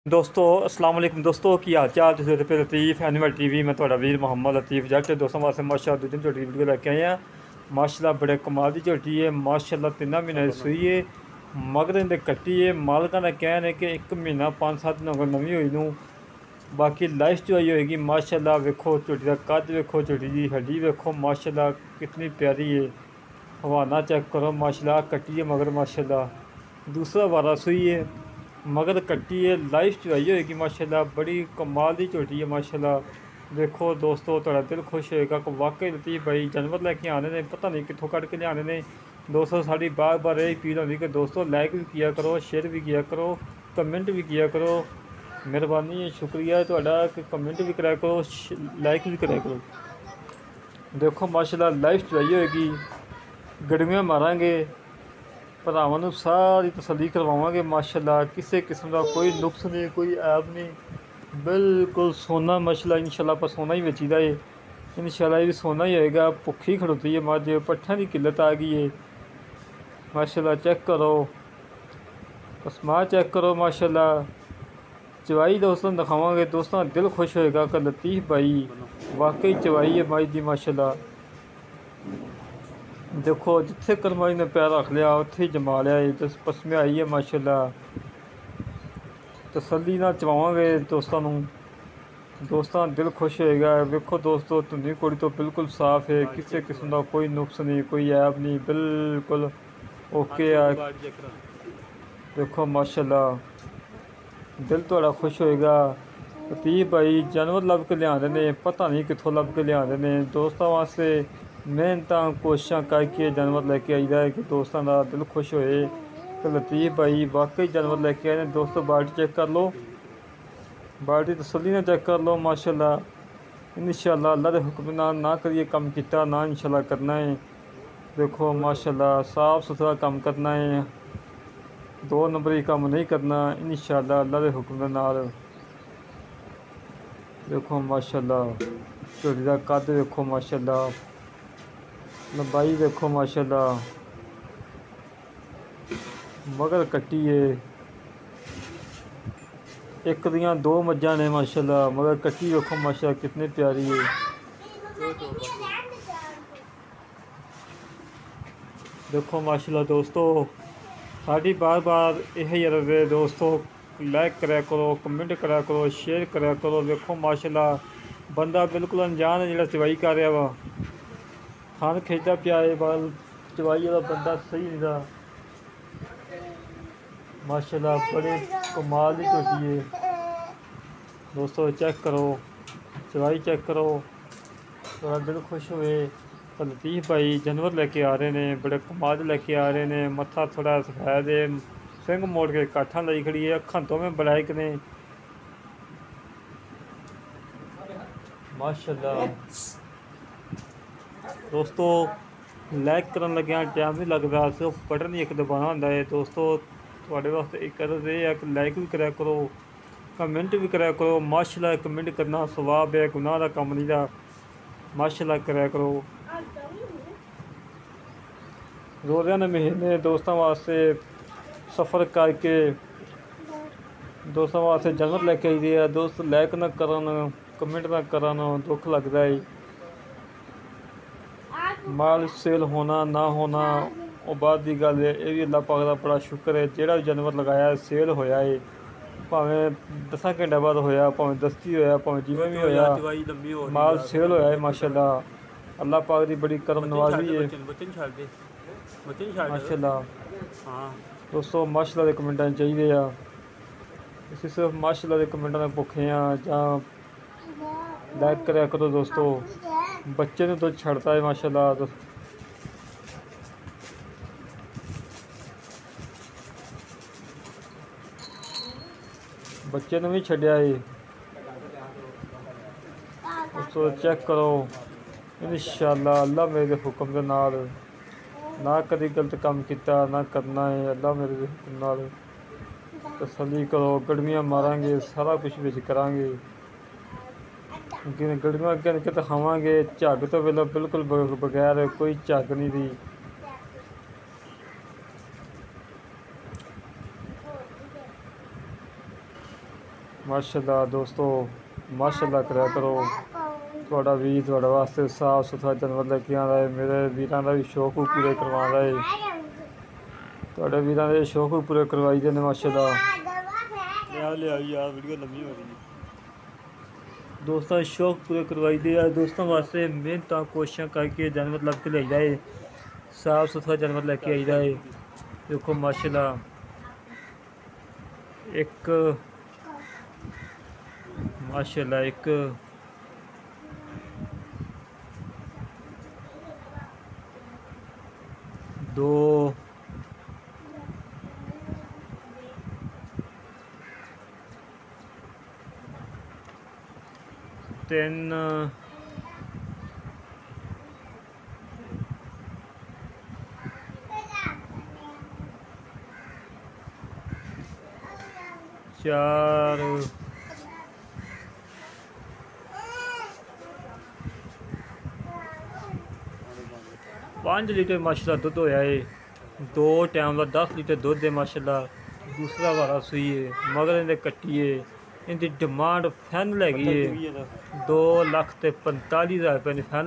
दोस्तों अस्सलाम वालेकुम दोस्तों की हाल चाल तुसीं पे लतीफ़ एनिमल टीवी मैं तुहाडा वीर मोहम्मद लतीफ़ जट दोस्तों वास्ते माशाअल्लाह दूजी झोटी वीडियो लेके आए हैं। माशाअल्लाह बड़े कमाल की झोटी है माशाअल्लाह 3 महीने की सूई है मगर इहदे कट्टी है मालकां दा कहना है कि 1 महीना 5-7 दिन अगर नवीं होई नूं बाकी लाइफ चवाई होएगी। माशाअल्लाह वेखो झोटी का कद वेखो झोटी की हड्डी वेखो माशाअल्लाह कितनी प्यारी है। हवाना चेक करो माशाअल्लाह कट्टी है मगर माशाअल्लाह दूसरा वारा सूई है मगर कट्टी है लाइफ चवाई होएगी माशाअल्लाह बड़ी कमाल की झोटी है माशाअल्लाह। देखो दोस्तों थोड़ा दिल खुश होएगा कि वाकई लतीफ़ भाई जानवर लैके आने ने पता नहीं कितों कट के लियाने ने। दोस्तों साड़ी बार बार यही अपील होती कि दोस्तों लाइक भी किया करो शेयर भी किया करो कमेंट भी किया करो। मेहरबानी है शुक्रिया थोड़ा कि कमेंट भी कराया करो लाइक भी कराया करो। देखो माशाअल्लाह लाइफ चवाई होएगी गड़मियाँ मारांगे भरावां नूं सारी तसल्ली करवावांगे माशाअल्लाह किसी किस्म का कोई नुक्स नहीं कोई ऐब नहीं बिल्कुल सोना माशाअल्लाह इंशाअल्लाह पर सोना ही बेची दा है इंशाअल्लाह ये भी सोना ही होएगा। भुखी खड़ोती है मझ पट्ठा की किल्लत आ गई है माशाअल्लाह चेक करो कसमा चेक करो माशाअल्लाह चवाई दोस्तों दिखावांगे दोस्तों दिल खुश होएगा कि लतीफ़ भाई वाकई चवाई है मझ दी माशाअल्लाह। देखो जिथे करमाई ने पैर रख लिया उत्थे ही जमा लिया है पसमे आई है माशाअल्लाह तसल्ली नाल चवावांगे दोस्तों दिल खुश होएगा। वेखो दोस्तों धुंधी कुड़ी तो बिल्कुल साफ है किसी किस्म का कोई नुक्स नहीं कोई ऐब नहीं बिल्कुल ओके है। देखो माशाअल्लाह दिल थोड़ा खुश होएगा। लतीफ़ भाई जानवर लभ के लियादे ने पता नहीं कितों लभ के लियादे ने दोस्तों वास्ते मेहनत कोशिशा करके जानवर लैके आईदा है कि दोस्तों का दिल खुश होए तो लतीफ़ भाई वाकई जानवर लैके आए दोस्तों। बाल्टी चेक कर लो बाल्टी तसल्ली ना चेक कर लो माशाअल्लाह इंशाअल्लाह अल्लाह के हुक्म ना करिए कम किया ना इंशाअल्लाह करना है। देखो माशाअल्लाह साफ सुथरा काम करना है 2 नंबरी काम नहीं करना इंशाअल्लाह अल्लाह के हुक्म नाल। देखो माशाअल्लाह झोटी का कद देखो माशाअल्लाह लंबाई देखो माशाअल्लाह मगर कट्टी है एक दियाँ 2 मज्जां ने माशाअल्लाह मगर कट्टी देखो माशाअल्लाह कितनी प्यारी है। देखो माशाअल्लाह दोस्तों साड़ी बार बार यही अर्ज़ है दोस्तों लाइक कराया करो कमेंट कराया करो शेयर कराया करो। देखो माशाअल्लाह बंदा बिल्कुल अनजान है जो चवाई कर रहा वा थान खिंचता पिया है बाल चवाई वाला बंदा सही नहीं था माशाअल्लाह बड़े कमाल की झोटी है दोस्तों। चेक करो चवाई चेक करो थोड़ा दिल खुश हुए तो लतीफ़ भाई जानवर लेके आ रहे हैं बड़े कमाल लेके आ रहे हैं। मत्था थोड़ा सफेद है सिंग मोड़ के काठा लाई खड़ी है अखां तो में ब्लैक ने माशाअल्लाह। दोस्तों लाइक करन लग्या टाइम नहीं लगता सिर्फ बटन ही एक दबाना होंदा है दोस्तों। थोड़े वास्ते एक अर्ज़ है कि लाइक भी कराया करो कमेंट भी कराया करो माशाअल्लाह। कमेंट करना सवाब है गुनाह का कम नहीं रहा माशाअल्लाह कराया करो। रोज़ाना ने महीने दोस्तों वास्ते सफ़र करके दोस्तों वास्ते जानवर लैके आई है दोस्त लाइक ना करन कमेंट ना करन दुख लगता है। माल सेल होना ना होना वो बाद की गल है ये भी अल्लाह पाक का बड़ा शुक्र है जोड़ा भी जानवर लगाया सेल होया है भावें 10 घंटे बाद होया भावें दस्ती होया भावें जिवें भी होया माल सेल होया है माशाअल्लाह। अल्लाह पाक की बड़ी करम नवाजी है माशाअल्लाह। दोस्तों माशाअल्लाह के कमेंटा चाहिए असीं सिर्फ माशाअल्लाह के कमेंटा में भुखे हाँ जां लाइक कराया करो दोस्तों। बच्चे ने तो छड़ता है माशाअल्लाह बच्चे ने भी छड्या है दोस्तों। चेक करो इंशाअल्लाह अल्लाह मेरे हुक्म के नाल ना कभी गलत काम किया ना करना है अल्लाह मेरे हुक्म नाल तसल्ली करो गड़मियाँ मारांगे सारा कुछ विच करांगे गड़मियाँ अगे निके दिखावांगे झग तो वेला बिल्कुल बगैर कोई झग नहीं दी माशाल्लाह दोस्तों माशाल्लाह करा करो। थोड़ा वीर थोड़े वास्ते साफ सुथरा जानवर लेके आ रहा है। मेरे वीरां दा भी शौक पूरे करवा रहा है। थोड़े वीरां दे शौक पूरे करवाई दे माशाल्लाह। ले यार वीडियो लंबी हो रही है। दोस्तों शौक पूरे करवाई दे यार। दोस्तों वास्ते मेहनत कोशिश करके जानवर लग के ले जाए। साफ सुथरा जानवर लेके आई है। देखो माशाल्लाह एक माशाल्लाह एक दो तीन चार 5 लीटर माशाल्लाह दुध होया है। 2 टाइम का 10 लीटर दुध है माशाल्लाह। दूसरा वारा सूई है मगर इन्हें कट्टी है। इनकी डिमांड फाइनल हैगी है 2,45,000 रुपये फाइनल।